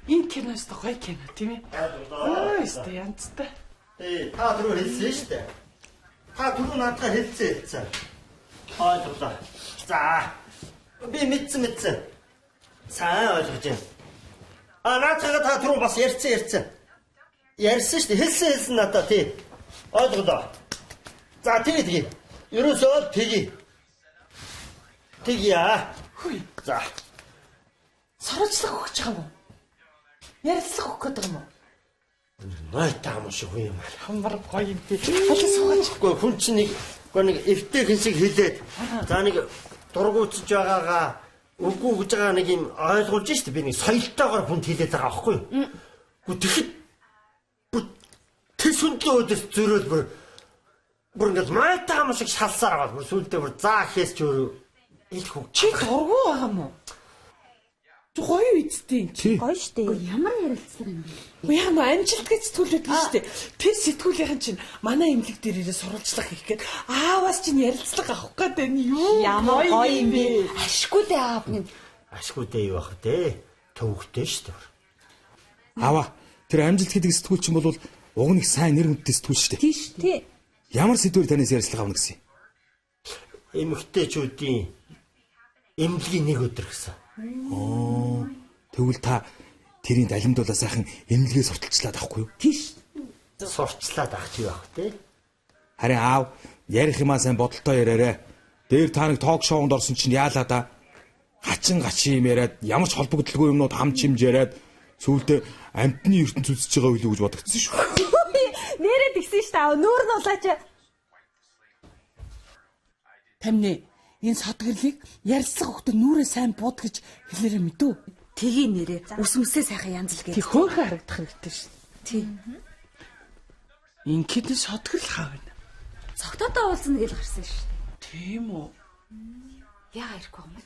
Энэ киноос гоё кино тийм ээ. Өстэй янзтай. Та түрүү хэлсэн шүү дээ. Та түрүү надад хэлсэн. Ойлголоо. За. Би мэдсэн. Сайн ойлгож байна. Наатайгаа та түрүү бас ярьсан. Ярьсан шүү дээ. Хэлсэн надад тий. Ойлголоо. За тэгээ. Ерөөсөө тэгээ. Тэгье. Хүй. За. Сурвалжлах өгч байгаа юм уу? Ярилцлах өгөх гэдэг юм уу? Найтаа юм шиг юм. Хамбар гоё юм тий. Хол суугаачгүй хүн чинь нэг эвтэйхэн шиг хэлээд за нэг дургуутж байгаагаа үгүй гэж байгаа нэг юм ойлгуулж штэ би нэг соёлтойгоор хүнд хэлээд байгаа аахгүй юу? Тэгэхэд тэр сүндлээ өдөрт зөрөөл бүр ингээд найтаа юм шиг шалсаар байгаа. Сүлдээ бүр заа хийс ч өөр их хөг. Чи дургу байгаа юм уу? Гоё үсттэй юм. Гоё штэ. Ямар ярилцлага юм бэ? Яа амжилт гэж сэтгүүлээд байна штэ. Тэр сэтгүүлийнхэн чинь манай эмнэлэг дээр ирээ сурвалжлах хийх гээд ааваас чинь ярилцлага авах гээд байна юу? Ямар гоё юм бэ? Ашгүй дээ аав минь. Ашгүй дээ юу ах дээ. Төвөгтэй штэ. Аваа тэр амжилт гэдэг сэтгүүл чинь бол уг нэг сайн нэр хүндтэй сэтгүүл штэ. Тий штэ. Ямар сэдвээр танаас ярилцлага авна гэсэн юм? Эмэгтэйчүүдийн эмнэлгийн нэг өдөр гэсэн. Тэгвэл та тэрийн далимдуулаа сайхан эмнэлгээ сурталчлаад авахгүй юу? Тийш. Сурчлаад авах чи байх тий. Харин аав ярих юмаа сайн бодолтой яриарэ. Дээр та нэг ток шоунд орсон чинь яалаа да. Хачин юм яриад ямар ч холбогдлоггүй юмнууд хамт чимж яриад сүүлдээ амтны ертөнц үзэж байгаа үйл үү гэж бодогдсон шүү. Нэрээ тэгсэн шүү дээ. Нүүр нь улаач. Тамны энэ содгирлыг ярилцлага өгтө нүрээ сайн бууд гэж хэлээрээ мэдүү. Тгий нэрээ. Ус мүсээ сайхан янзл гэж. Тэг хөөхөн харагдах хэрэгтэй шүү. Тий. Ингээд содгирл хаа байна. Цогтойтой уулзна гэж гарсан шүү. Тийм үү? Яа ирэхгүй юм бэ?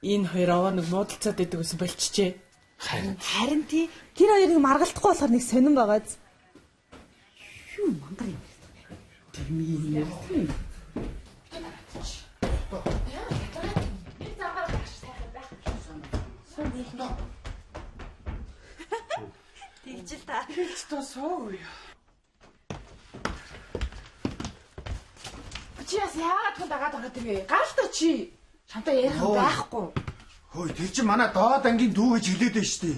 Энэ хоёр аваа нэг муудалцаад идэг гэсэн болчихжээ. Харин тий. Тэр хоёрыг маргалдахгүй болохоор нэг сонирн байгаа. Юу мангар юм. Тийм юм. Тэгжил та. Тэгж тосоо. Чи яс яагаад хүн дагаад ороод ирвэ? Гаалтай чи. Чамтай ярих юм байхгүй. Хөөе тэр чинь манай доод ангийн дүү гэж хэлээд байна штэ.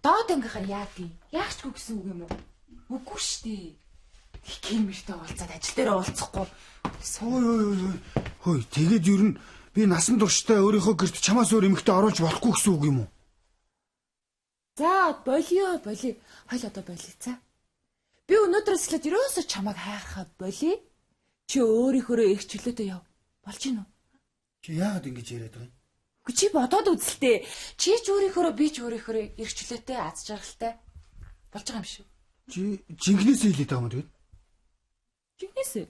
Доод ангийнхаа яадیں۔ Яахчгүй гэсэн үг юм уу? Үгүй штэ. Кемертэй уулзаад ажил дээр уулзахгүй. Хөөе тэгээд ер нь би насан туршдаа өөрийнхөө гэрт чамаас өөр эмэгтэй оруулж болохгүй гэсэн үг юм уу? За болио. Хойл одоо болио цаа. Би өнөөдрөөс эхлээд ерөөсөө чамайг хайхаа болио. Чи өөрийнхөө их чөлөөтэй яв. Болж гин үү? Чи яагаад ингэж яриад байгаа юм? Чи бодоод үзэлтэй. Чи ч өөрийнхөө би ч өөрийнхөө их чөлөөтэй аз жаргалтай болж байгаа юм шүү. Чи жинхнээсээ хэлээд байгаа юм тэгээд? Жинхнээсээ.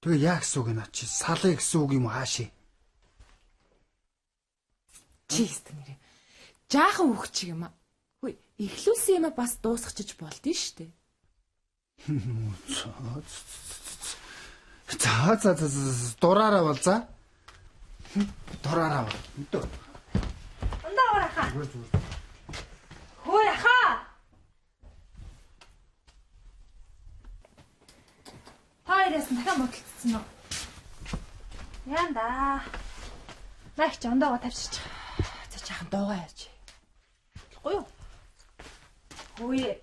Тэгээ яа гэсэн үг наа чи салаа гэсэн үг юм хаашаа? Чи хэвээр нэрээ. Жаахан хөвчих юм аа. Хөөе, эхлүүлсэн юм бас дуусгачих болдё штэ. За дураараа бол за. Дураараа бол. Өдөө. Ундаа орахаа. Хөөе хаа. Тайрээс дахиад модалцсан уу? Яанда. Наач онdoогоо тавьчих. За жаахан дуугаа яаж. Гоё юу? Хөөе.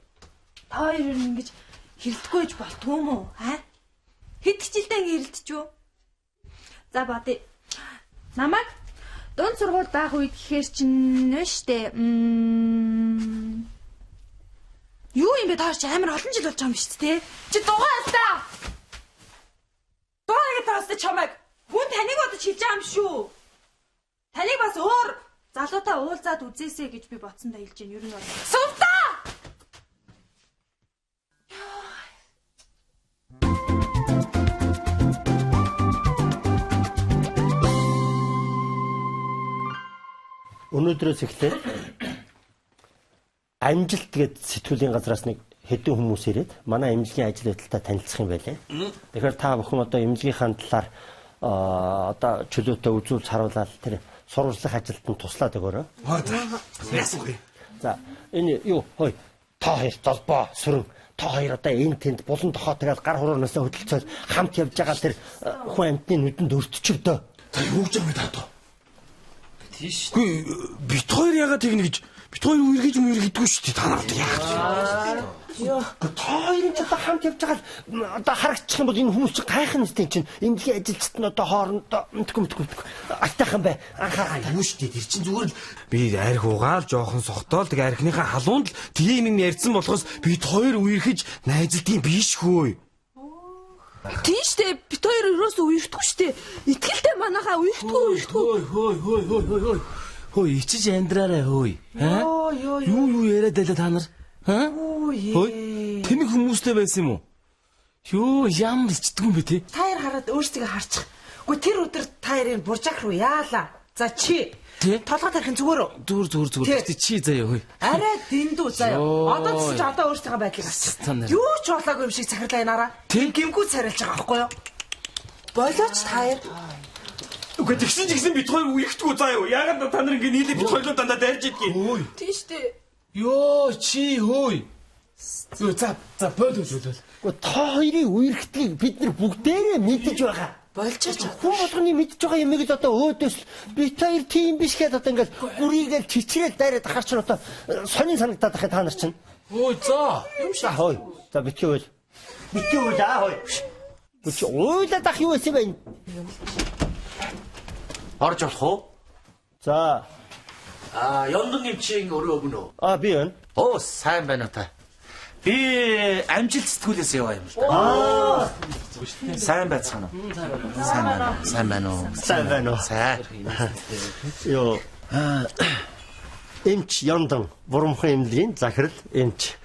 Тайр ингэж хэрэлдэхгүй гэж болтгүй юм уу? Аа? Хэд хичээлдээ хэрэлдэж юу? За бодъё. Намайг дунд сургууль байх үед гэхээр чинь нэ штэ. Юу юм бэ таарч амар олон жил болж байгаа юм шүү дээ. Чи дугаа алдаа. Дугаагаа таастай чамайг хүн таныг бодож хэлж байгаа юм шүү. Таныг бас өөр залуутай уулзаад үзээсэй гэж би бодсондоо хэлж гин. Ер нь бол сувтаа. Өнөөдрөөс эхлээд амжилт гээд сэтгүүлийн газраас нэг хэдэн хүмүүс ирээд манай эмнэлгийн ажил байдалтай танилцах юм байлаа. Тэгэхээр та бүхэн одоо эмнэлгийнхаа талаар одоо чөлөөтэй үзүүлж харуулаад тэр сурвалжлах ажилтнанд туслаад өгөөрэй. Яасан. За энэ юу хой та хоёр золбоо сүрэн та хоёр одоо энэ тэнд булан тохоотойгоо гар хуруунаас хөдөлцөөл хамт явж байгаа тэр хүн амтны нүдэнд өртчихвдөө. Та юу гэж юм даа. Тийш. Бит хоёр яагаад тэгнэ гэж бит хоёр үергэж мэдгүй шүү дээ. Та нарт яах вэ? Та хоёрын ч одоо хамт явж байгаа одоо харагдчих юм бол энэ хүмүүс чинь гайхах нэстэй чинь эмнэлгийн ажилчид нь одоо хоорондоо мэдгүй айтайхан бай анхаараа Юу шүү дээ. Тэр чинь зүгээр л би арх угаал жоохон сохтоол тэг архиныхаа халуунд л тийм юм ярьсан болохоос бит хоёр үерхэж найзалдгийн биш хөөе. Тийштэй бит хоёр өрөөсөө үерхдэггүй штэ. Итгэлтэй манайхаа үерхдэггүй. Хөөе ичиж амьдраарай хөөе. Юу яриад байлаа та нар? Хөөе. Тэнэг хүмүүстэй байсан юм уу? Юу ямар ичдэг юм бэ те? Таяр хараад өөрсдөө харчих. Үгүй тэр өдөр таярын буржаах руу яалаа. За чи толгой тарихын зүгээр. Зүгээр. Чи заяа хөөе. Арай дэндүү заяа. Одоо ч одоо өөрсдөө байдлыг харчих. Юу ч болоогүй юм шиг захирлаа энараа. Гимгүү царилж байгаа байхгүй юу? Болооч таяр. Үгүй тэгсэн бит хоёр үерхдэггүй заа юу. Яагаад та нар ингэ нийлээ бит хоёроо дандаа дайрж идгийг. Тийштэй. Йоо чи хөөе. За бойл. Гэхдээ та хоёрын үерхдгийг бид нар бүгдээрээ мэдэж байгаа. Болчихж Хүн болгоны мэдж байгаа юмыг л одоо өөдөөс бит хоёр тийм биш гээд одоо ингээд гүрийгээл чичрээл дайраад ахаар ч одоо сонин санагдаад ахаа та нар чинь. Ой за. Юм шиг хой. За битгий үйл хой. Бич ойлаад ах юу байсан бэ? Орж болох уу? За. Ёндон эмчийн өрөө өгнө үү? Би байна. Оо сайн байна уу та. Би амжилт сэтгүүлээс яваа юм л да. Сайн байцгаана уу? Сайн байна уу? Сайн. Йоо. Эмч Ёндон бурамхан эмнэлгийн захирал эмч.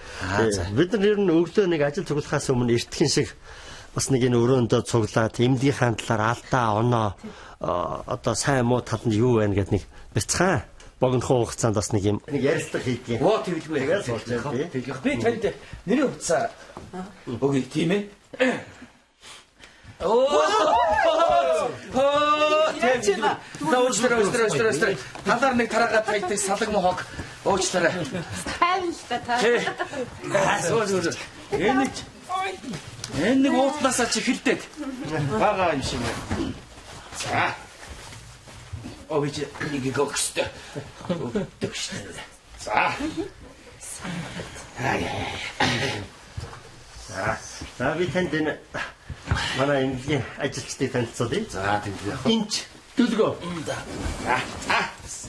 Бид нар ер нь өглөө нэг ажил цуглахаас өмнө эртхэн шиг бас нэг энэ өрөөндөө цуглаад эмнэлгийн талаар алдаа оноо одоо сайн муу талд нь юу байна гэдэг нэг бяцхан богинохон хугацаанд бас нэг юм ярилцлага хийдэг. Оо тэгэлгүй. Тэгэлгүй. Би танд нэрийн утсаа өгье тийм ээ. Өөчлөрөө. Талаар нэг тараагаад тайдаг салаг мохог уучлаарай. Хайвштай та. Энэ нэг уутлаасаа чи хилдэг. Бага юм шиг байна. За. Ович нэг гогстой. Өгдөгштэй. За. За би танд энэ манай эмнэлгийн ажилчдыг танилцуулъя. За тэгвэл Энч Дүлгөө.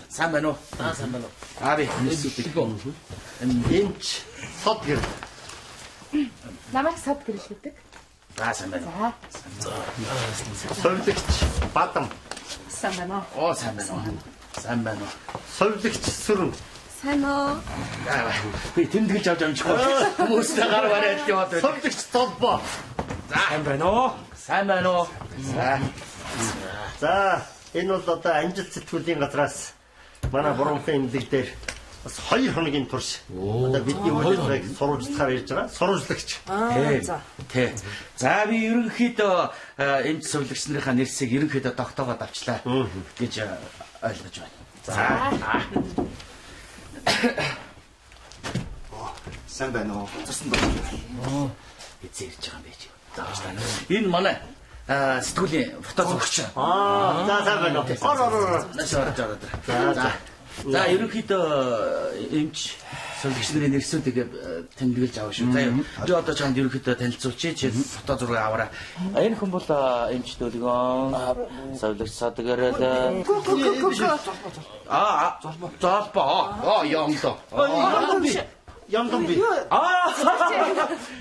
сайн байна уу? Сайн байна уу? Би Дүлгөө. Энч Содгэр. Намайг сад гэрэл гэдэг. Сайн байна. Совлогч Бадам. Сайн байна. Оо сайн байна. Совлогч Сүрэн. Сайн уу? Би тэмдэглэж авч амжихгүй. Хүмүүстэй гар барайд яваад байна. Совлогч Толбоо. Сайн байна уу? За энэ бол одоо амжилт сэтгүүлийн газраас манай бурамхан эмнэлэг дээр бас 2 хоногийн турш одоо бидний үйлчлэгийг сурвалжлахаар ирж байгаа. Сурвалжлагч. Тий. За би ерөнхийдөө эмч сувлагч нарынхаа нэрсийг ерөнхийдөө тогтоогоод авчлаа гэж ойлгож байна. За. Сайн байна уу? Зурсан доо. Эцэрж байгаа юм байж. За баярлалаа. Энэ манай сэтгүүлийн фото зурагч. За сайн байна уу? За ерөнхийдөө эмч сувлагч нарын нэрсүүдийг тэмдэглэж авах шүү. За би одоо чамд ерөнхийдөө танилцуулчих. Чи фото зураг аваарай. Энэ хүн бол эмч Дүлгөө. Сувлагч Садгэрэл. Золбоо. Ёндон би.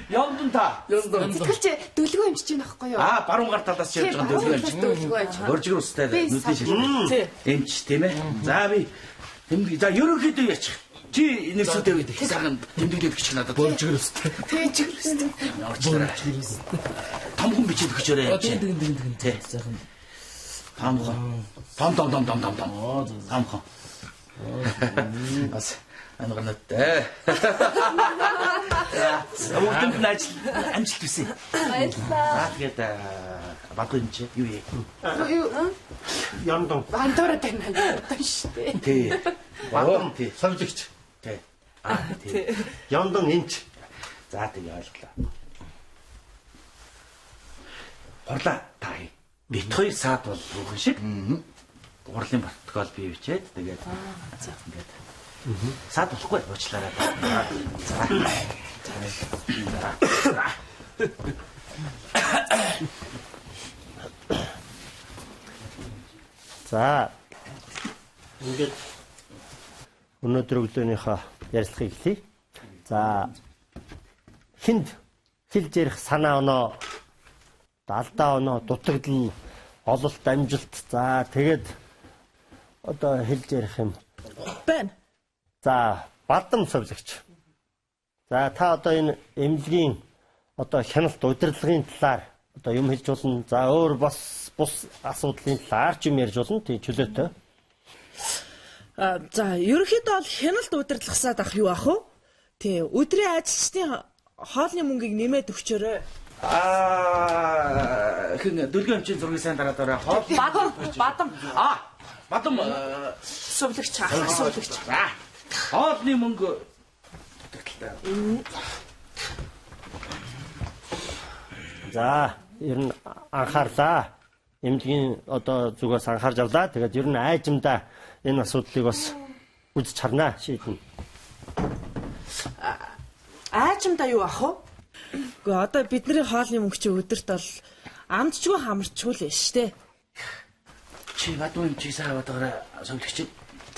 Ёндон та. Сэтгэлч Дүлгөө эмчиж байна байхгүй юу? Баруун гар талаас чи явж байгаа Дүлгөө эмч. Боржгөр устай нүдний шилжиж. Эмч тийм ээ. За би за ерөнхийдөө яачих. Чи нэрсүүдээ сайхан тэмдэглээд өгч надад. Боржгөр устай. Боржгөр. Том хүн бичиж өгч өрөө. Тий. Сайхан. Том. Бас ангарнаатай. Бүгдэнд нь амжилт хүсье. Баярлалаа. Тэгээд бадгүй юм чи юу яа? Яндон. Бандуураа тань хаяа шүү дээ. Тий. Бадам совжигч. Тий. Тий. Яндон энч. За тий ойлголоо. Хурлаа та. Бит хоёр саад бол бүхэн шиг. Гурлын протокол бий бичээд тэгээд ингээд саад болохгүй уучлаарай. За. Ингээд өнөөдөр өглөөнийхөө ярилцлагыг эхлэе. За. Хинд хэлж ярих санаа оноо, алдаа оноо, дутагдал, ололт, амжилт. За, тэгээд одоо хэлж ярих юм байна. За, бадам совлогч. За, та одоо энэ эмнэлгийн одоо хяналт удирдлагын талаар одоо юм хэлж болно. За, өөр бас бус асуудлын талаар ч юм ярьж болно. Тийм чөлөөтэй. За, ерөнхийдөө бол хяналт удирдлагсаад ах юу ах вэ? Тий, өдрийн ажилчдын хоолны мөнгийг нэмээд өгчөөрэй. Хин дүлгийн өмчийн зургийг сайн дараад орой. Бадам. Бадам Сувлагч, ах сувлагч. хоолны мөнгө дутагдaltaй. За, ер нь анхаарлаа. Эмнэлгийн одоо зүгээс анхаарж авлаа. Тэгээд ер нь айжмдаа энэ асуудлыг бас үзэж харнаа шийднэ. Аажимдаа юу ах вэ? Гэхдээ одоо бидний хоолны мөнгө чи өдөрт бол амдчгүй хамарчгүй л шүү дээ. Чи бадгүй юм чи сайн аваад совлогч.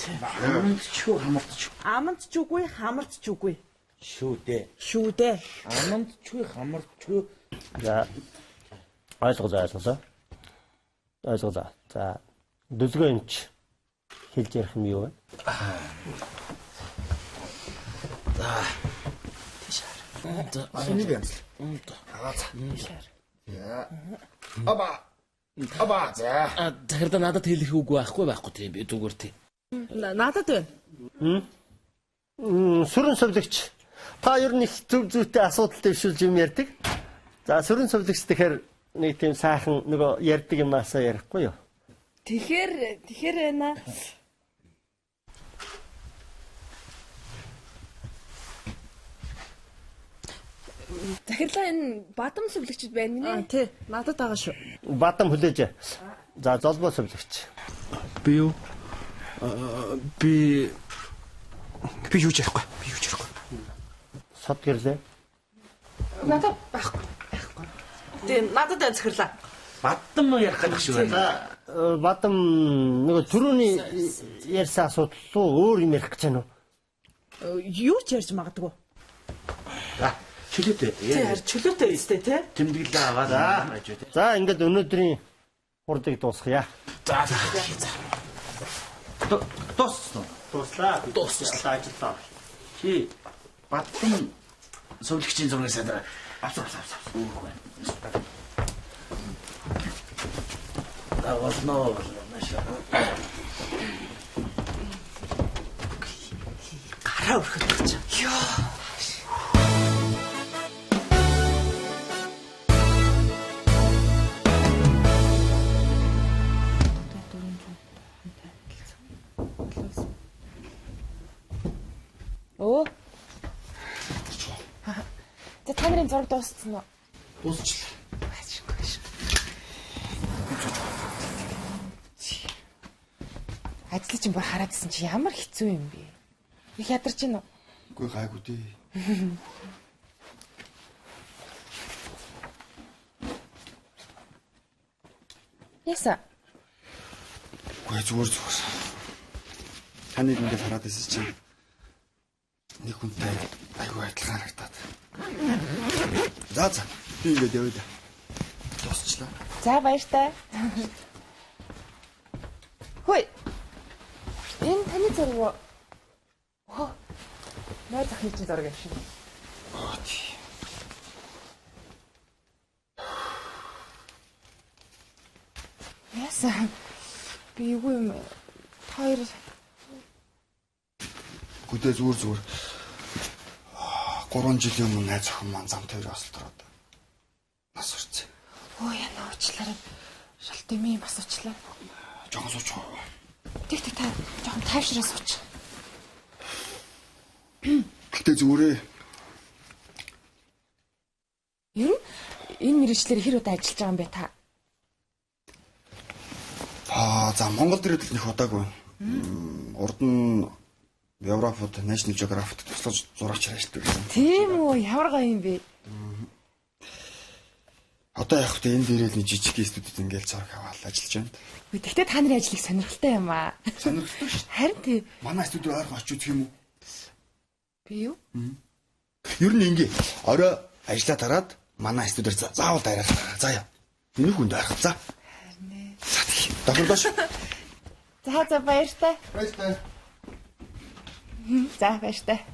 Амдчгүй хамардч. Амдчгүй хамардчгүй. Шүү дээ. Шүү дээ. Амдчгүй хамардчгүй. За, ойлголоо. За, дүлгөө юмч хэлж ярих юм юу вэ? Энийг янз. Аба. За. Захирдаа надад хэлэх үг байхгүй тийм би зүгээр тийм. Надад байна. Сүрэн совлогч. Та ер нь их зөв зүйтэй асуудал дэвшүүлж юм ярьдаг. За, сүрэн совлогч тэгэхээр нэг тийм сайхан нөгөө ярьдаг юмасаа ярихгүй юу? Тэгэхээр байна. Захирлаа энэ бадам сувлагчд байна нэ. Тий, надад байгаа шүү. Бадам хүлээж. За, золбоо совлогч. Би юу? Би юу ч ярихгүй. Сод гэрлээ. Надад байхгүй. Тий, надад байна захирлаа. Бадам ярих гэдэг шиг байна. Бадам нөгөө түрүүний ярьсан асуудал руу өөр юм ярих гэж байна уу? Юу ч ярьж магадгүй. Чөлөөтэй. Тий, харин чөлөөтэй өстэй тий. Тэмдэглээ аваад ажиж үү. За, ингээд өнөөдрийн хурдыг дуусгая. За. Дууссан. Дуслаа. Ажиллаа. Чи бадам совлогчийн зургийг сайн дараа. Авсан. Үүх байна. Болно. Гараа өрхөд гэж. Йоо. Оо. За та нарын зураг дууссан уу? Дуусчлаа. Ажлыг чинь бүр хараад исэн чи ямар хэцүү юм бэ? Их ядарч гин үү? Үгүй гайгүй дээ. Яса. Үгүй зүгээр. Таны ингээд хараад байсан чинь нэг хүнтэй айгүй адилхан харагдаад. За. Би ингээд явъя да. Дуусчлаа. За баяртай. Хөөе. Энэ таны зураг уу? Оо. Нэр захирлын зураг юм шиг. Оо тий. Яса. Би юу юм? Хоёр Гүдээ зүгээр. 3 жилийн өмнө найз охин маань зам тойроо осолдороод нас урцсан. Өө яна уучлаарай. Шалт юм ийм асуучлаа. Жохон сууч. Тэг та жохон тайвшраа сууч. Гэтэ зүгээрээ. Ер нь энэ мэргэжлэр хэр удаа ажиллаж байгаа юм бэ та? За Монгол дээрээ л нэх удаагүй. Урд нь Европод National Geographic туслаж зурагч ажилладаг гэсэн. Тийм үү, ямар гоё юм бэ? Одоо яг хөтэ энэ дээрээ л нэг жижиг студид ингээл зураг аваад ажиллаж байна. Гэхдээ та нарын ажлыг сонирхолтой юм аа. Сонирхолтой шүү. Харин тий. Манай студид ойрхон очиж үзэх юм уу? Би юу? Ер нь ингээ орой ажиллаа тараад манай студидээр заавал дайрах. За яа. Энэ хүнд ойрхон. За. Харин ээ. Давхардаш. За баяртай. Баяртай. За баяртай.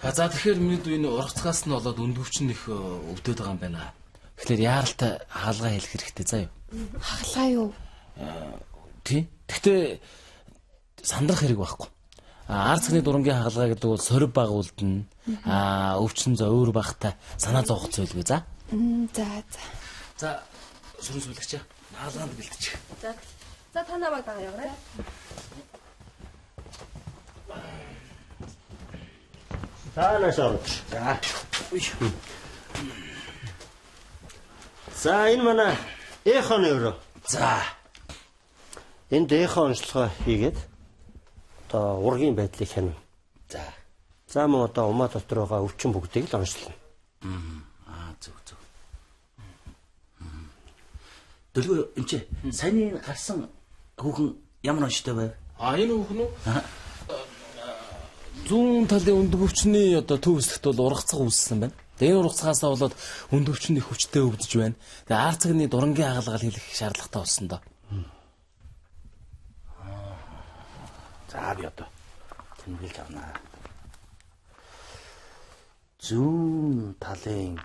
За тэгэхээр миний дүү энэ ургацгаас нь болоод өндөвчин их өвдөд байгаа юм байна. Тэгэхээр яаралтай хаалгаа хэлэх хэрэгтэй заа юу? Хаглаа юу? Тий. Гэхдээ сандрах хэрэг байхгүй. Ард цагны дурангийн хаалгаа гэдэг бол сорив баг үлдэн. Өвчин зөө өөр багтай санаа зовох зүйлгүй за. За сүрэн сүлгч. Хаалгаанд бэлтчих. За та намайг дагаа яваарай. Таанаас орж. За энэ манай эхоны өрөө. За. Энд эхо онцлогоо хийгээд одоо ургийн байдлыг хянана. За. За мөн одоо умаа дотор байгаа өвчин бүгдийг л онцлно. Зөв. Дөлгөө энэ чи саяны гарсан хүүхэн ямар онцтой байв? Энэ хүүхэн үү? Зүүн талын өндөг өвчний одоо төв хэсэгт бол ургацг үүссэн байна. Тэгээ энэ ургацгаасаа болоод өндөг өвчин их хүчтэй өвдөж байна. Тэгээ ард цагны дурангийн хагалгаал хийх шаардлагатай болсон доо. За би одоо тэмдэглэж авнаа. Зүүн талын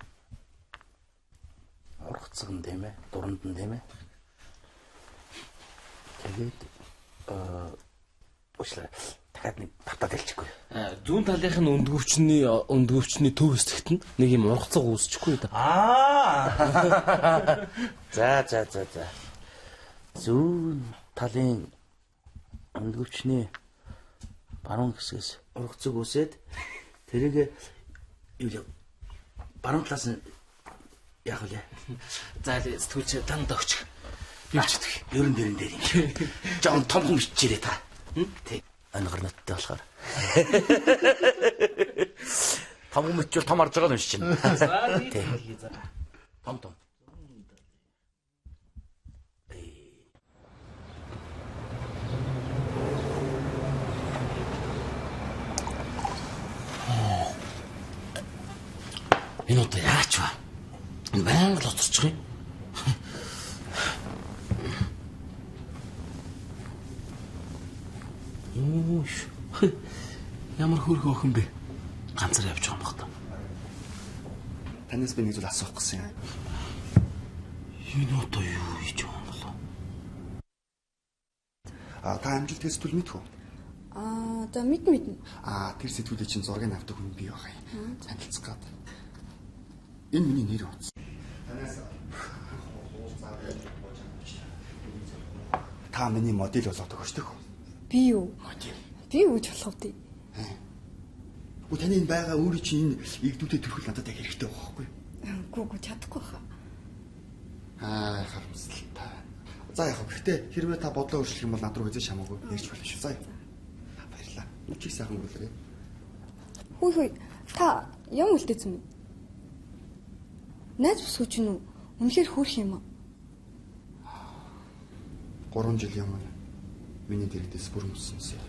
ургацг нь тийм ээ, дуранд нь тийм ээ. Тэгээд уучлаарай. Дахиад нэг тавтаад хэлчихгүй. Зүүн талынх нь өндөг өвчний төв хэсэгт нь нэг юм ургацг үүсчихгүй да. За. Зүүн талын өндөг өвчний баруун хэсгээс ургацг үүсээд тэрийг юу баруун талаас нь яах вэ? За сэтгүүлч танд өгч. Би өчтөх. Ерөн дээр юм. Жон том хүн бичээрэй та. Тэг. Ангаар ноттой болохоор. Том хүн бичвэл том арж байгаа юм шиг чинь. За. Том. Энэ одоо яач вэ? Энэ байнга л уцарчих юм. Ямар хөрхөө охин бэ? Ганцаар явж байгаа юм байна. Танаас би нэг зүйл асуух гэсэн юм. Энэ одоо юу хийж байгаа юм болоо? Та амжилттай сэтгүүл мэдхүү? За мэднэ. Тэр сэтгүүлийн чинь зургийг авдаг хүн бий байгаа юм. Танилцах гад. Энэ миний нэр утас. Танаас та миний модель болоод өгч төх. Би юу? Модель. Би юу ч болох вэ? Таны энэ байгаа өөрийн чинь игдүүдэд төрхөл надад яг хэрэгтэй байхгүй юу? Гүү чадахгүй хаа. Харамсалтай. За яг гэхдээ хэрвээ та бодлоо өөрчлөх юм бол над руу хэзээ хамаагүй ярьж болно шүү. За. Баярлалаа. Үчиг сайхан өнгөрүүлээ. Хүй та ямар үлдээсэн бэ? Найз бүсгүй ч нү үнэхээр хөөрх юм аа. 3 жилийн өмнө миний дэрэгдээс бүр мөссөн юм.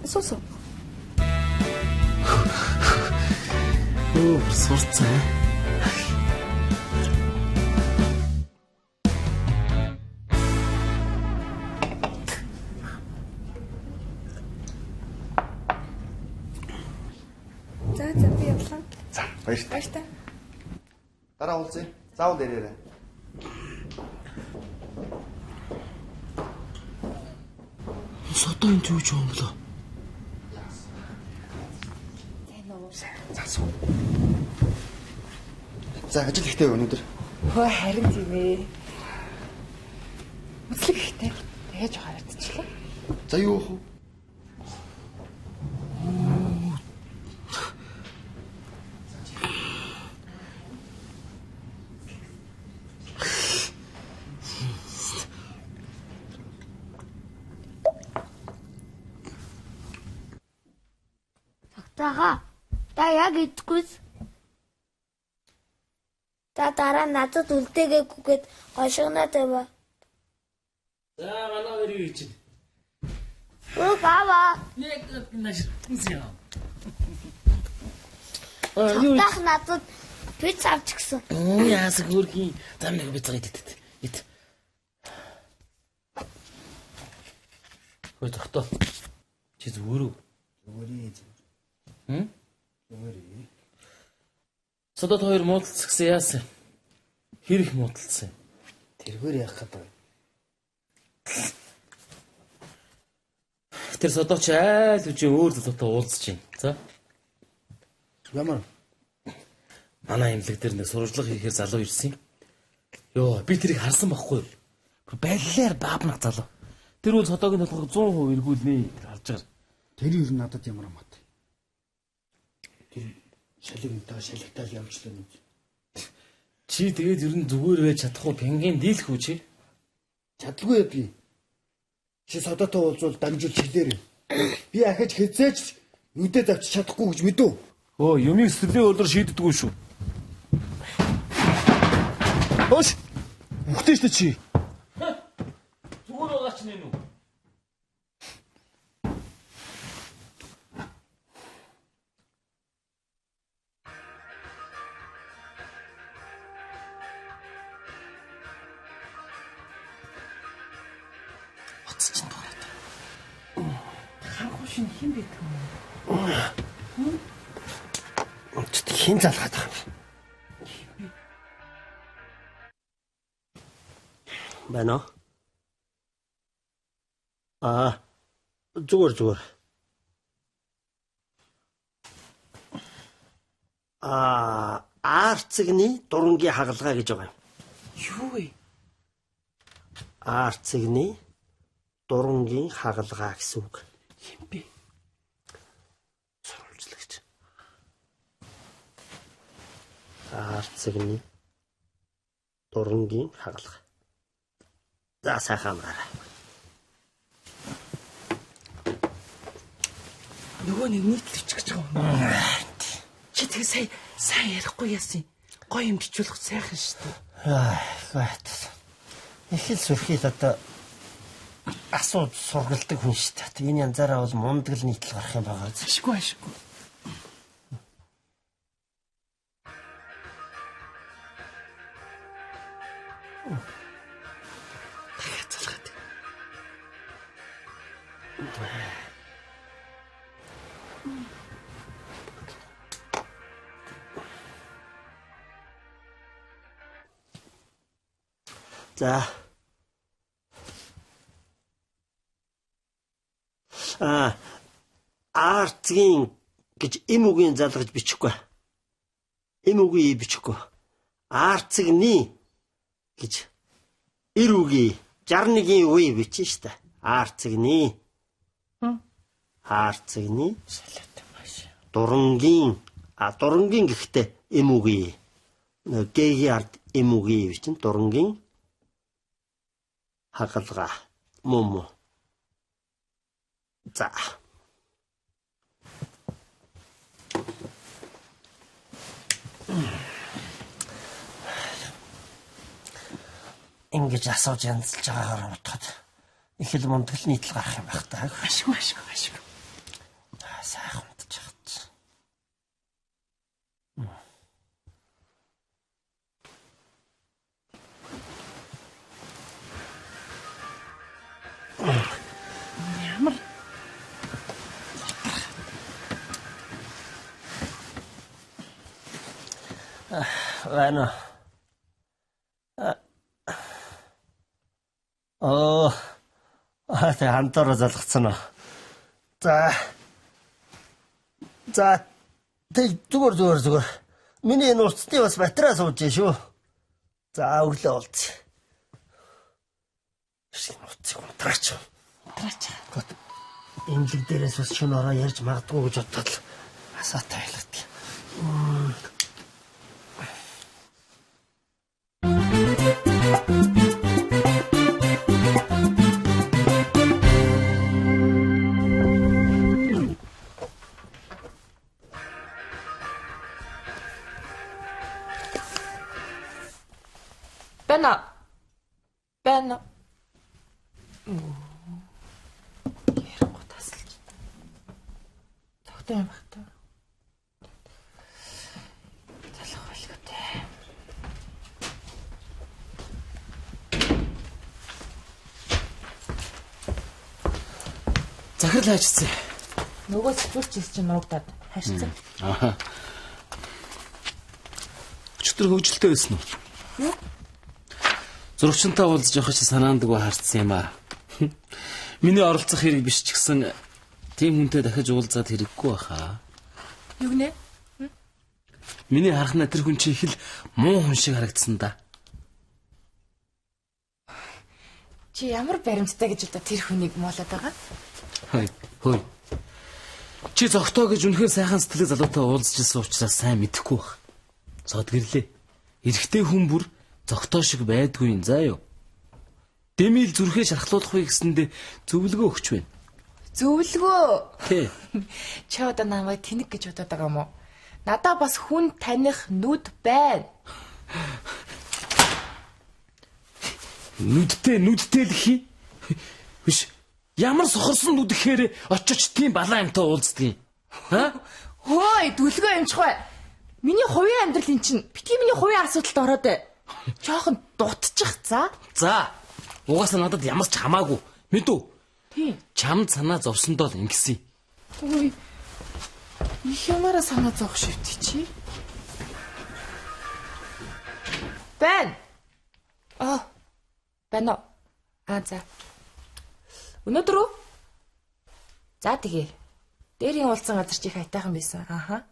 Суу. Сурцсан. За би явлаа. За баярлалаа. Баяртай. Дараа уулзъя. Заавал ирээрэй. Содоо энэ юу ч юм болоо. За ажил ихтэй өнөөдөр. Хөө харин тийм ээ. Үзлэг ихтэй. Тэгэж харагдчихлаа. За юу вэ? Тага. Та яг идэггүйс. Та дараа надад үлдээгээгүйгээд гошигноо тавиа. За манай хоёрыг ичэн. Өө гава. Яг нааш түнсээ. Тах надад пицца авч гисэн. Яас хөргийн зам нэг пицца идэх. Ит. Хөөе тогтоо. Чи зүгээр үү? Хм? Содод хоёр муудалцсан яасан? Хэр их муудалцсан? Тэргээр яах гэдэг. Тэр содооч айл үжи өөр залуутай уулзж байна. За. Ямар? Манай имлэг дээр нэг сурвалжлага хийхээр залуу ирсэн юм. Йоо, би тэрийг харсан байхгүй юу? Байлаар баабнах залуу. Тэр үл содоогийн толгойг 100% эргүүлнэ гэж харж байгаа. Тэр юу надад ямар амт. Тэр шалигтаа явуулчихлаа нэг. Чи тэгээд ер нь зүгээр байж чадахгүй пенгийн дийлэх үү чи? Чадлагүй би. Чи содоотой уулзвал дамжуул чилээрээ. Би ахиж хязээч нүдэ завч чадахгүй гэж мэдв. Өө, юмыг сэтгэлийн өөрөөр шийддэггүй шүү. Хөөш. Үхтэй шүү чи. Зүгээр байгаа ч нэ нү. Хин залгаад байгаа юм. Байна. Зүгээр. Арцэгний дурангийн хагалгаа гэж байгаа юм. Юу вэ? Арцэгний дурангийн хагалгаа гэсэн үг. Юм бэ? Сурвалжлагч. Арцэгний дурангийн хагалгаа. За сайхан амраарай. Нөгөө нэг нийтлэгч гэж байгаа юм. Чи тэгээ сайн ярихгүй яасан. Гоё юм бичүүлэх сайхан шүү дээ. Гайт. Их л сүрхийл одоо асууд сургалдаг хүн шүү дээ. Энэ янзаараа бол мундаг л нийтлэл гарах юм байгаа. Ашгүй. Тагцалгаад. За. Арцгийн гэж эм үгийн залгаж бичихгүй. Эм үгийн бичихгүй. Арцгний гэж эр үгийн 61-ийн үе бичин штэ. Арцгний. Арцгний дурангийн дурангийн гэхдээ эм үгийн гээгийн ард эм үгийн бичин дурангийн хагалгаа мом. За. Ингэж асууж янзлж байгаагаар бодоход их л мундаг л нийтлэл гарах юм байх таа. Ашгүй. Сайхан унтж хат. Ямар Вана. Тэ хамтараа залгацсан уу. За. Тэг зүгээр. Миний энэ уртсны бас батарей сууж шүү. За өглөө уулз. Шин утсыг унтраач. Энэ жиг дээрээс бас шинэ ороо ярьж магадгүй гэж бодоод л асаатай байлгадаг. Бэна. Ярихгүй тасалж. Тогтой юм багтаа. Залах байлгүй. Захирал хайчсан. Нөгөө сэтгүүлч чинь нуугдаад хайшсан. Өчтөр хөвжөлтэй байсан уу? Зурагчтай уулзж явах чи санаандаггүй харцсан юм аа. Миний оролцох хэрэг биш ч гэсэн тийм хүнтэй дахиж уулзаад хэрэггүй баха. Юу гинэ? Миний харахнаа тэр хүн чи их л муу хүн шиг харагдсан да. Чи ямар баримттай гэж одоо тэр хүнийг моолоод байгаа? Хөөе. Чи зогтоо гэж үнэхээр сайхан сэтгэл залуутай уулзж ирсэн учраас сайн мэдэхгүй бах. Содгэрлээ. Эрэгтэй хүн бүр зогтоо шиг байдгүй юм заа юу. Дэмил зүрхээ шархлуулах вэ гэсэндээ зөвлөгөө өгч байна. Зөвлөгөө? Тий. Чи одоо намайг тэнэг гэж бодоод байгаа юм уу? Надаа бас хүн таних нүд байна. Нүдтэй л хий. Биш. Ямар сохорсон нүд гэхээр очиж тийм балаа юмтай уулздаг юм. Хөөе, дүлгөө юмчихвай. Миний хувийн амьдрал эн чинь битгий миний хувийн асуудалд ороод бай. Жохон дутчих за. За. Угаасаа надад ямар ч хамаагүй. Мэдв. Тийм. Чамд санаа зовсондоо л ингэсэн. Ой. Их юмараа санаа зовх шивтий чи. Бэн. Бэн. За. Өнөөдөр үү? За тэгээ. Дээрийн уулзсан газар чи их айтайхан байсан. Аха.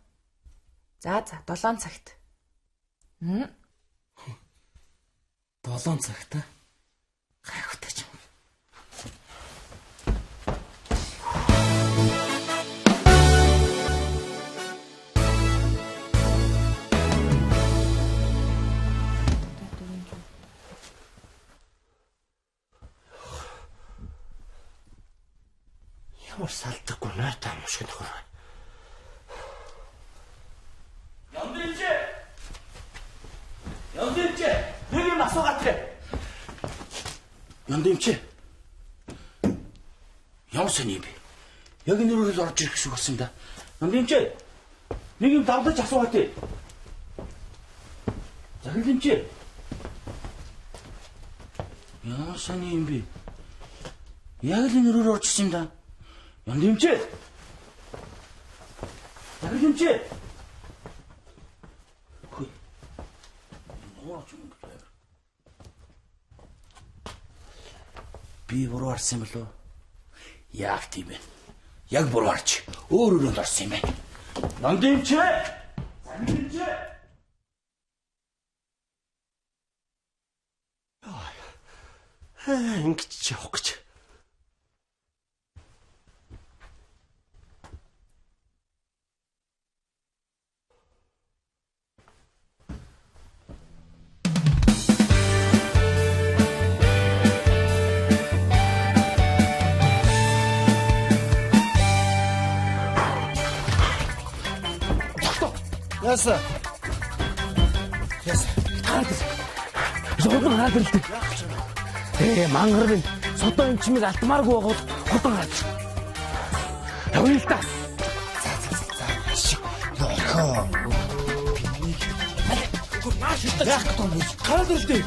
За 7 цагт. 7 цагт аа. Гайхалтай ч юм. Ямар салдаггүй найтай юм шиг нөхөр. Яндимч. Нэг юм асуугатраа. Яндимч. Ямар сони юм бэ? Яг энэ рүү л орж ирэх шиг болсон да. Яндимч. Нэг юм давдаж асуугатраа. Яндимч. Ямар сони юм бэ? Яг л энэ рүү орж ирсэн да. Яндимч. Яндимч. Би буруу харсан юм болов? Яах тийм бэ? Яг буруу харч. Өөр орсон юм байна. Яндимч. Яндимч. Ингэж явах гэж. Яса. Зодон хаадралтай. Мангар минь содоо юм чимийг алтмааргүй байгаад хотон гаач. Явъя л та. Яхаа. Маш их яах гэж юм бэ? Хаадралтай.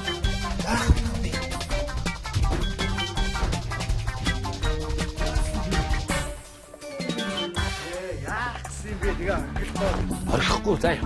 Орхихгүй заа.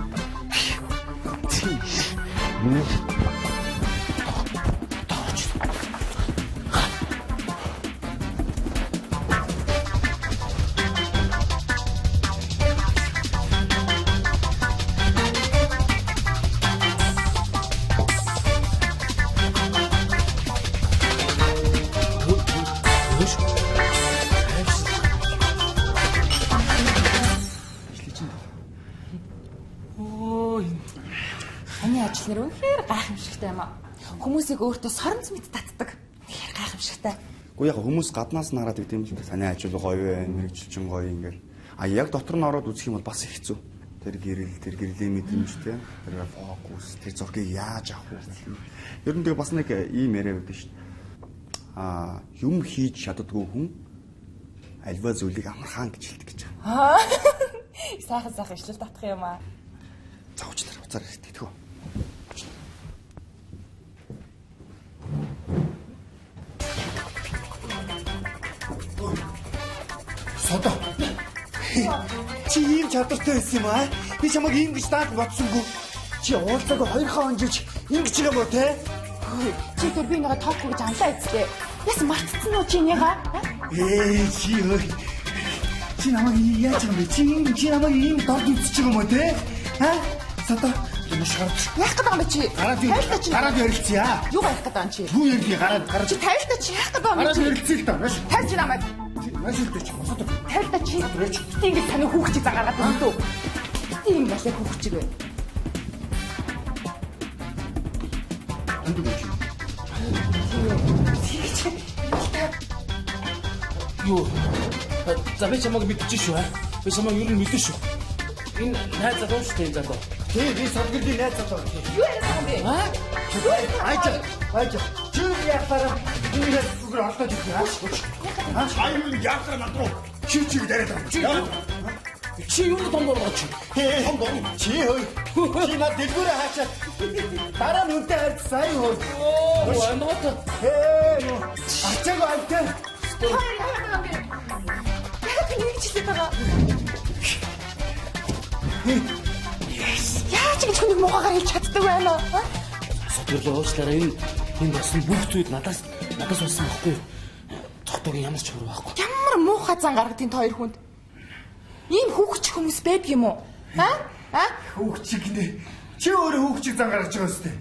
нэр үнэхээр гайхамшигтай юм аа. Хүмүүсийг өөртөө соронц мэт татдаг. Үнэхээр гайхамшигтай. Гэхдээ яг хүмүүс гаднаас нараад идэм л таны ажил гоё байна, мэрэгчлэн гоё ингээл. А яг дотор нь ороод үзэх юм бол бас хэцүү. Тэр гэрлийн мэдрэмжтэй, тэр фокус, тэр зургийг яаж авах вэ? Ер нь тэгээ бас нэг ийм яриа байдаг шүү дээ. Юм хийж чаддгүй хүн альва зүйлийг амархан гэж хэлдэг гэж байна. Сайхан ишлэл татах юм аа. Завчлаар уцаар ирдэг тэгвэ. Содо. Чи ийм чадвартай байсан юм аа? Би чамайг ийм гэж даад бодсонгүй. Чи уулзаагүй 2 хон онжилж ингэж байгаа мó те? Чи тэр би нэгэ тоохгүй гэж амлаа эцтэй. Яс мартцсан уу чи нэга? Чи ой. Чи намайг яаж юм бэ? Чи намайг ийм дорд үзэж байгаа мó те? Содо. Яах гэдэг юм бэ чи? Гараад ярилцъя. Юу гарах гэдэг юм чи? Юу юм би гараад. Чи тавилтаа чи яах гэдэг юм бэ? Гараад ярилцъя л даа. Тавь чи намайг. Машинтай чи босоод. Тавилтаа чи. Ингэ таны хүүхчийг загаргаад байна дөө. Тийм байлаа хүүхчийг вэ. Юу? За би чамайг мэдчихэж шүү. Би чамайг юу мэдэн шүү. Энэ найз залуу шүү дээ залуу. Би содгэрийн найз залуу. Юу яриад байгаа юм бэ? Айж. Чи яахаараа энэ зүгээр алдаад ирэх юм. Аюул яахаар надад чи дээрээ. Чи юу томборгоо чи? Томбор. Чи хөөе. Чи над дэлгүүрээ хаачаад дараа нь үнтэй харж сайн хөөе. Оо, анууд. Ачааг амтай. Яг нэг чилээ байгаа. Яаж гэж хүнийг муугаар хэлж чаддаг байна аа? Содрлоо уучлаарай. Энэ болсон бүх зүйл надаас болсон байхгүй. Тогтоогийн ямар ч хөрөө байхгүй. Ямар муухай зан гаргадیں۔ Хоёр хүнд. Ийм хүүхч хүмүүс байдаг юм уу? Хүүхчиг нэ. Чи өөрөө хүүхчиг зан гаргаж байгаа үстэй.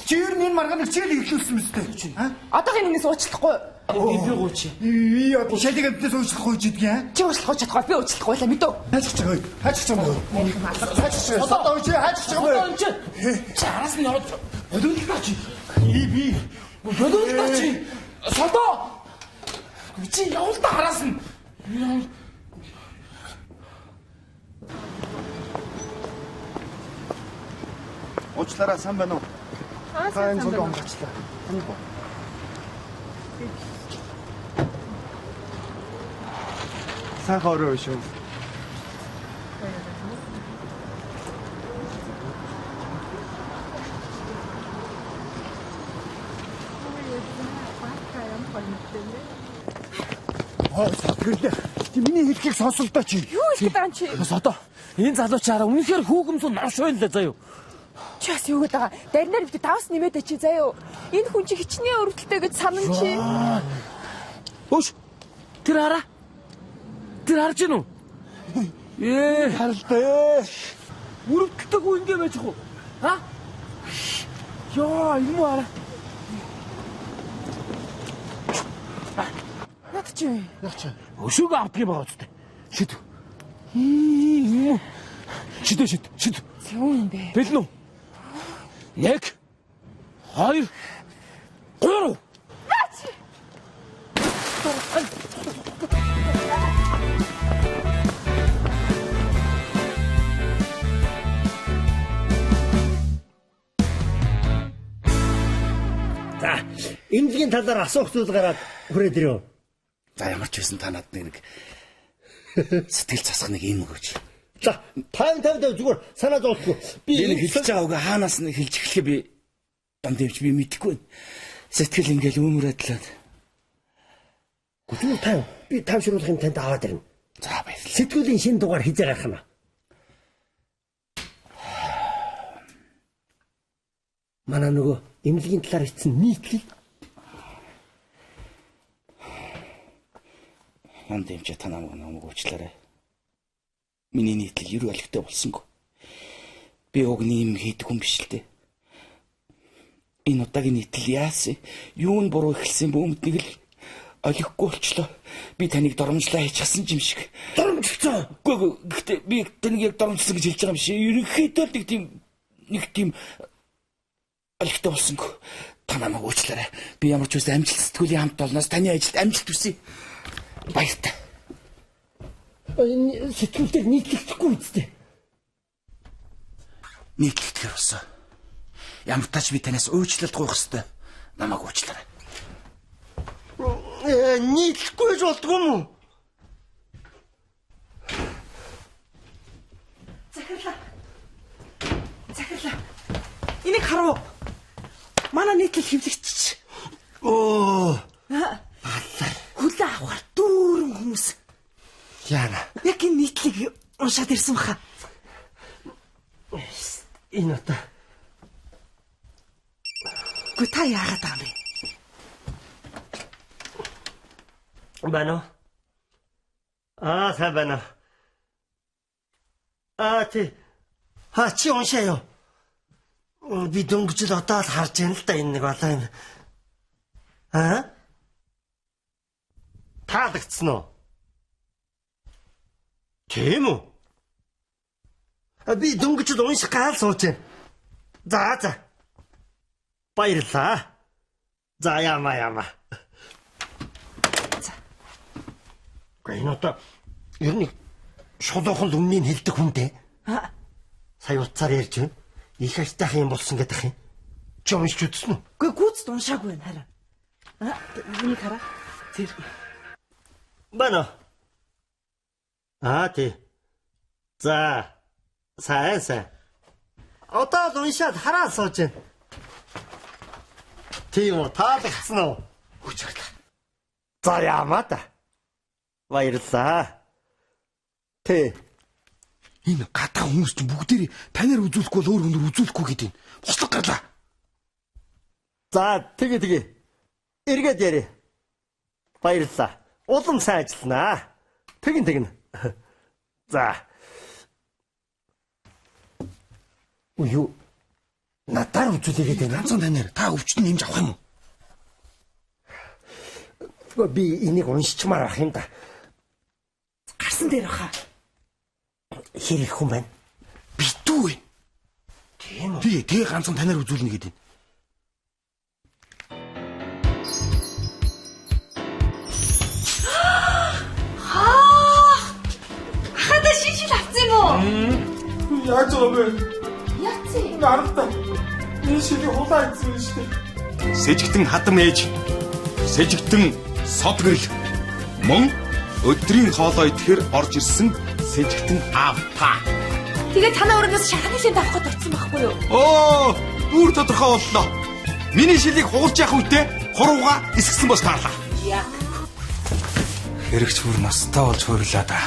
Чи ер нь энэ марганыг чи л ихлүүлсэн үстэй. Одоогийн нэгнээс уучлахгүй. Би гооч. Би одоо шалиг амтнаас уучлахгүй ч гэдгийг аа. Чи уучлахгүй чадахгүй би уучлахгүй л мэдөө. Хаачих чагаа. Хаачих чагаа. Одоо чи хаачих чагаа. Чи араас нь яваад бодолтой чи. Би бодолтой чи. Содо. Чи явал та араас нь. Уучлаарай сайн байна уу? Сайн зөв омгачлаа. Сайхан орой шүү. Содгирлээ. Чи миний хэлхийг сонсол доо чи. Юу хэлэх байгаа юм чи? Содо. Энэ залуучаараа үнэхээр хүүгэмсүү нарш байлаа заяа. Чи бас юу гэдэг байгаа? Даринаар бит тавс нэмээд чи заяа. Энэ хүн чи хичнээн өрөвдөлтэй гэж санан чи. Өш. Тэр хараа. Тэр харж гин үү? Харалтай. Өрөвдөлтэй хүн ингэ байж хөө. Яа, юм аа. Наад чи. Өшөөг авдгийг байгаа үстэй. Шид. Шид. Юу юм бэ? Бэлэн үү? 1 2 3. За, эмнэлгийн талаар асуух зүйл гараад хүрээд ирөө. За ямар ч байсан та надад нэг сэтгэл засах нэг юм өгөөч. За, 50 зүгээр санаа зовлохгүй. Би нэг хэлж байгаа үг хаанаас нь хэлж эхлэхээ би дандавч би мэдэхгүй байна. Сэтгэл ингээл өмөрөдлөөд. Зүгээр тав. Би тавшруулахын танд аваад ирнэ. За баярлалаа. Сэтгүүлийн шинэ дугаар хизээ гарах юм аа. Манай нөгөө эмнэлгийн талаар бичсэн нийтлэл. Дандавч та намайг уучлаарай. Миний нийтлэл ер олигтой болсонгүй. Би угны юм хийдэг хүн биш л дээ. Энэ удаагийн нийтлэл яасан? Юу нь буруу эхэлсэн бөөмд нэг л олихгүй болчлоо. Би таныг доромжлаа хийчихсэн юм шиг. Доромжлцоо. Гэхдээ би таныг яг доромжлсан гэж хэлж байгаа юм шиг. Ерөнхийдөө нэг тийм олигтой болсонгүй. Та намайг уучлаарай. Би ямар ч үсэн амжилт сэтгүүлийн хамт олноос таны ажилд амжилт хүсье. Баяртай. Сэтгүүлдээ нийтлэгдэхгүй үстэй. Нийтлэгдэхэр болсон. Ямар тач би танаас уучлалт гуйх ёстой. Намайг уучлаарай. Нийтлэхгүй ч болдгоо юм уу? Захирлаа. Энийг харуу. Манай нийтлэл хэвлэгч. Оо. Хүлээ авахар дүүрэн хүмүүс. Яна. Яг энэ нийтлийг уншаад ирсэн баха. Энэ одоо. Гү та яагаад байгаа юм бэ? Бано. Сайн байна. Чи уншааё. Би дөнгөж л одоо л харж байна л да энэ нэг болоо юм. Таалагдсан уу? Тийм үү? Би дөнгөж л унших гал сууж байна. За. Баярлаа. За яма. Энэ одоо ер нь шулуухан л үннийг хэлдэг хүн дээ. Сая утсаар ярьж байна. Их айтайх юм болсон гэдэг юм. Чи уншиж үзсэн үү? Үгүй гүцд уншаагүй байна хараа. Энийг хараа. Тэр. Бано. Тий. За. Сайн. Одоо л уншаад хараа сууж байна. Тийм үү, таалагдсан уу? Хүчрлээ. За яамаа та. Баярлалаа. Энэ гадаа хүмүүс чинь бүгдээрээ танаар үзүүлэхгүй бол өөр хүнээр үзүүлэхгүй гэдэг юм. Бослог гарлаа. За, тэгээ. Эргээд яри. Баярлалаа. Улам сайн ажилланаа. Тэгин. За. Юу? Надаар үзүүлээгээд байна. Ганцхан танаар та өвчтөн нэмж авах юм уу? Би энийг уншичмаар ах юм да. Гарсан дээр баха. Хэрэг хүн байна. Битүү вэ? Тийм үү? Тэгээ ганцхан танаар үзүүлнэ гэдэг. Хада шишил авсан юм уу? Яаж байгаа бэ? Яцсан. Гаралтай. Энэ шигээ хулаа хийсэн шүү дээ. Сэжигтэн хадам ээж, сэжигтэн сод гэрэл. Мөн өдрийн хоолой идэхэр орж ирсэн сэжигтэн аав та. Тэгээ танаа өрнөөс шахны шин тавах гээд очсон байхгүй юу? Бүр тодорхой боллоо. Миний шилийг хуурч явах үедээ хурууга эсгсэн бос таарлаа. Яа. Хэрэгч бүр настай болж хөөрлөө да.